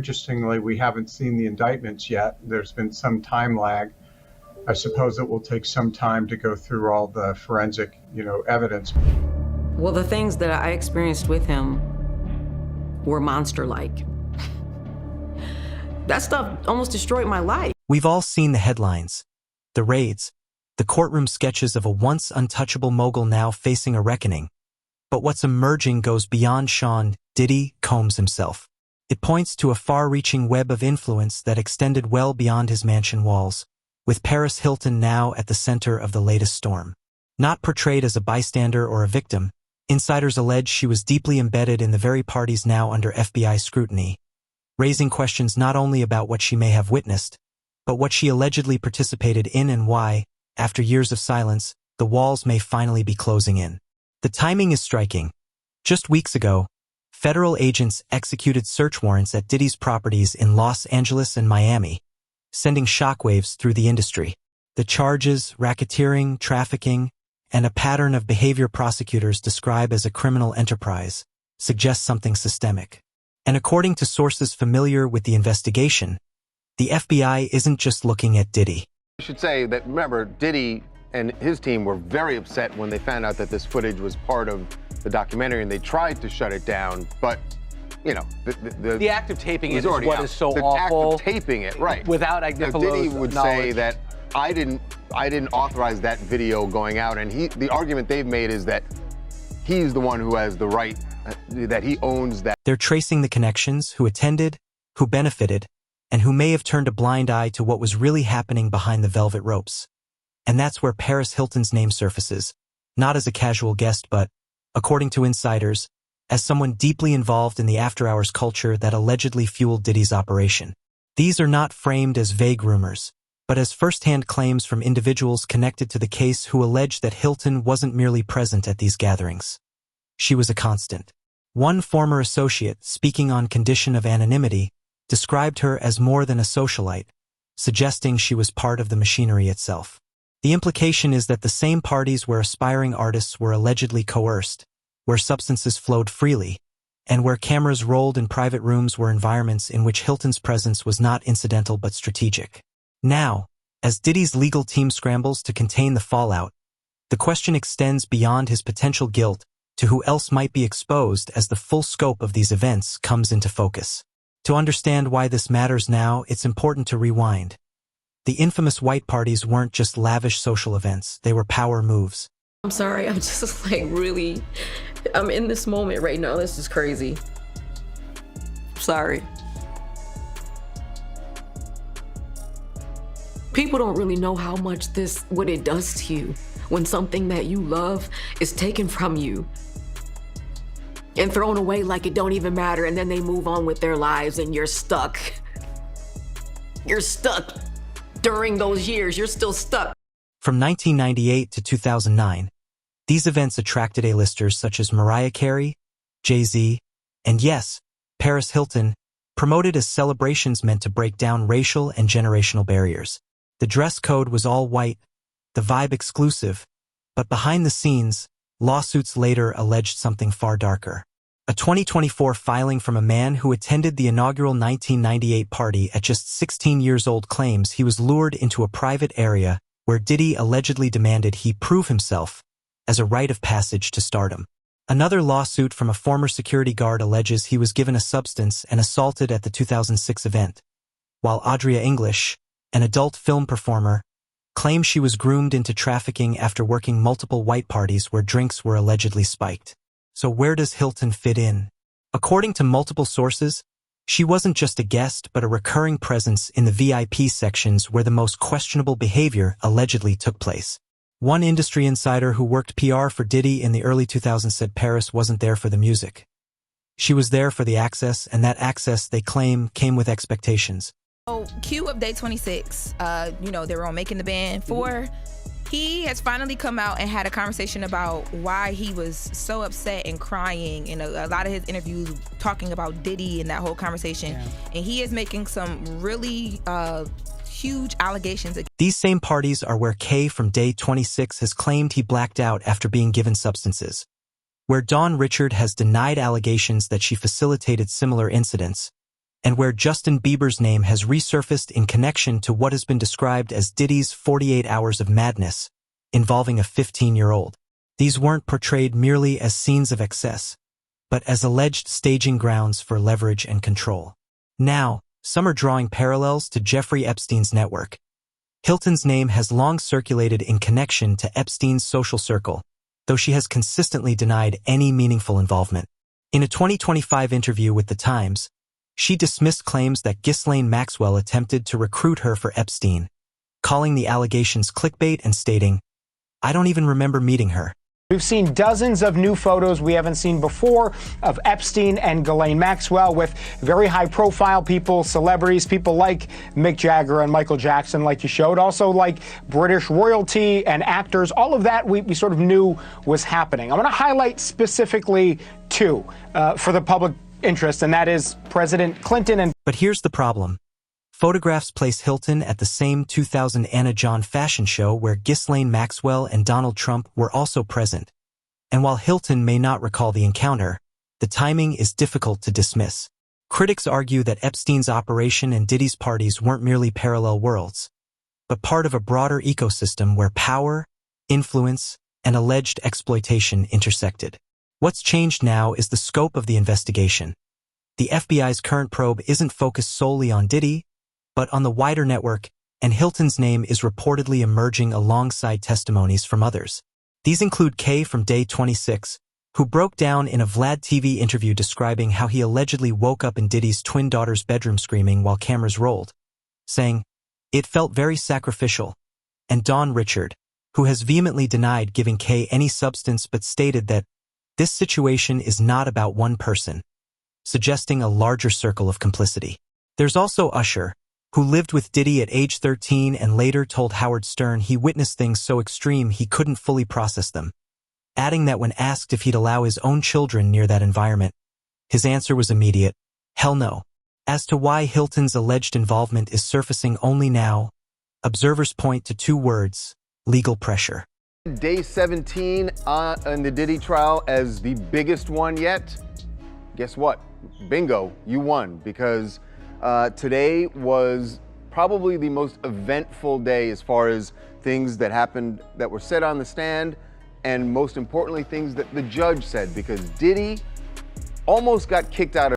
Interestingly, we haven't seen the indictments yet. There's been some time lag. I suppose it will take some time to go through all the forensic, evidence. Well, the things that I experienced with him were monster-like. That stuff almost destroyed my life. We've all seen the headlines, the raids, the courtroom sketches of a once untouchable mogul now facing a reckoning. But what's emerging goes beyond Sean Diddy Combs himself. It points to a far-reaching web of influence that extended well beyond his mansion walls, with Paris Hilton now at the center of the latest storm. Not portrayed as a bystander or a victim, insiders allege she was deeply embedded in the very parties now under FBI scrutiny, raising questions not only about what she may have witnessed, but what she allegedly participated in and why, after years of silence, the walls may finally be closing in. The timing is striking. Just weeks ago, federal agents executed search warrants at Diddy's properties in Los Angeles and Miami, sending shockwaves through the industry. The charges, racketeering, trafficking, and a pattern of behavior prosecutors describe as a criminal enterprise, suggest something systemic. And according to sources familiar with the investigation, the FBI isn't just looking at Diddy. I should say that, remember, Diddy and his team were very upset when they found out that this footage was part of the documentary, and they tried to shut it down, but, the act of taping it is already what out. is so the awful. The act of taping it, right. Without Diddy would say that I didn't authorize that video going out, and the argument they've made is that he's the one who has the right, that he owns that. They're tracing the connections, who attended, who benefited, and who may have turned a blind eye to what was really happening behind the velvet ropes. And that's where Paris Hilton's name surfaces, not as a casual guest but, according to insiders, as someone deeply involved in the after-hours culture that allegedly fueled Diddy's operation. These are not framed as vague rumors, but as first-hand claims from individuals connected to the case who allege that Hilton wasn't merely present at these gatherings. She was a constant. One former associate, speaking on condition of anonymity, described her as more than a socialite, suggesting she was part of the machinery itself. The implication is that the same parties where aspiring artists were allegedly coerced, where substances flowed freely, and where cameras rolled in private rooms were environments in which Hilton's presence was not incidental but strategic. Now, as Diddy's legal team scrambles to contain the fallout, the question extends beyond his potential guilt to who else might be exposed as the full scope of these events comes into focus. To understand why this matters now, it's important to rewind. The infamous white parties weren't just lavish social events, they were power moves. I'm sorry, I'm just I'm in this moment right now. This is crazy. Sorry. People don't really know how much what it does to you when something that you love is taken from you and thrown away like it don't even matter, and then they move on with their lives and you're stuck. You're stuck. During those years, you're still stuck. From 1998 to 2009, these events attracted A-listers such as Mariah Carey, Jay-Z, and yes, Paris Hilton, promoted as celebrations meant to break down racial and generational barriers. The dress code was all white, the vibe exclusive, but behind the scenes, lawsuits later alleged something far darker. A 2024 filing from a man who attended the inaugural 1998 party at just 16 years old claims he was lured into a private area where Diddy allegedly demanded he prove himself as a rite of passage to stardom. Another lawsuit from a former security guard alleges he was given a substance and assaulted at the 2006 event, while Audria English, an adult film performer, claims she was groomed into trafficking after working multiple white parties where drinks were allegedly spiked. So where does Hilton fit in? According to multiple sources, she wasn't just a guest but a recurring presence in the VIP sections where the most questionable behavior allegedly took place. One industry insider who worked PR for Diddy in the early 2000s said Paris wasn't there for the music. She was there for the access, and that access, they claim, came with expectations. So, Q of Day 26, they were on Making the Band 4. He has finally come out and had a conversation about why he was so upset and crying in a lot of his interviews, talking about Diddy and that whole conversation. Yeah. And he is making some really huge allegations. These same parties are where Kay from Day 26 has claimed he blacked out after being given substances, where Dawn Richard has denied allegations that she facilitated similar incidents, and where Justin Bieber's name has resurfaced in connection to what has been described as Diddy's 48 Hours of Madness, involving a 15-year-old. These weren't portrayed merely as scenes of excess, but as alleged staging grounds for leverage and control. Now, some are drawing parallels to Jeffrey Epstein's network. Hilton's name has long circulated in connection to Epstein's social circle, though she has consistently denied any meaningful involvement. In a 2025 interview with The Times, she dismissed claims that Ghislaine Maxwell attempted to recruit her for Epstein, calling the allegations clickbait and stating, "I don't even remember meeting her." We've seen dozens of new photos we haven't seen before of Epstein and Ghislaine Maxwell with very high-profile people, celebrities, people like Mick Jagger and Michael Jackson, like you showed, also like British royalty and actors. All of that we sort of knew was happening. I want to highlight specifically two for the public interest, and that is President Clinton and... But here's the problem. Photographs place Hilton at the same 2000 Anna John fashion show where Ghislaine Maxwell and Donald Trump were also present. And while Hilton may not recall the encounter, the timing is difficult to dismiss. Critics argue that Epstein's operation and Diddy's parties weren't merely parallel worlds, but part of a broader ecosystem where power, influence, and alleged exploitation intersected. What's changed now is the scope of the investigation. The FBI's current probe isn't focused solely on Diddy, but on the wider network, and Hilton's name is reportedly emerging alongside testimonies from others. These include Kay from Day 26, who broke down in a Vlad TV interview describing how he allegedly woke up in Diddy's twin daughter's bedroom screaming while cameras rolled, saying, "It felt very sacrificial," and Dawn Richard, who has vehemently denied giving Kay any substance but stated that this situation is not about one person, suggesting a larger circle of complicity. There's also Usher, who lived with Diddy at age 13 and later told Howard Stern he witnessed things so extreme he couldn't fully process them, adding that when asked if he'd allow his own children near that environment, his answer was immediate, hell no. As to why Hilton's alleged involvement is surfacing only now, observers point to two words: legal pressure. Day 17 in the Diddy trial as the biggest one yet. Guess what? Bingo, you won, because today was probably the most eventful day as far as things that happened that were said on the stand, and most importantly, things that the judge said, because Diddy almost got kicked out of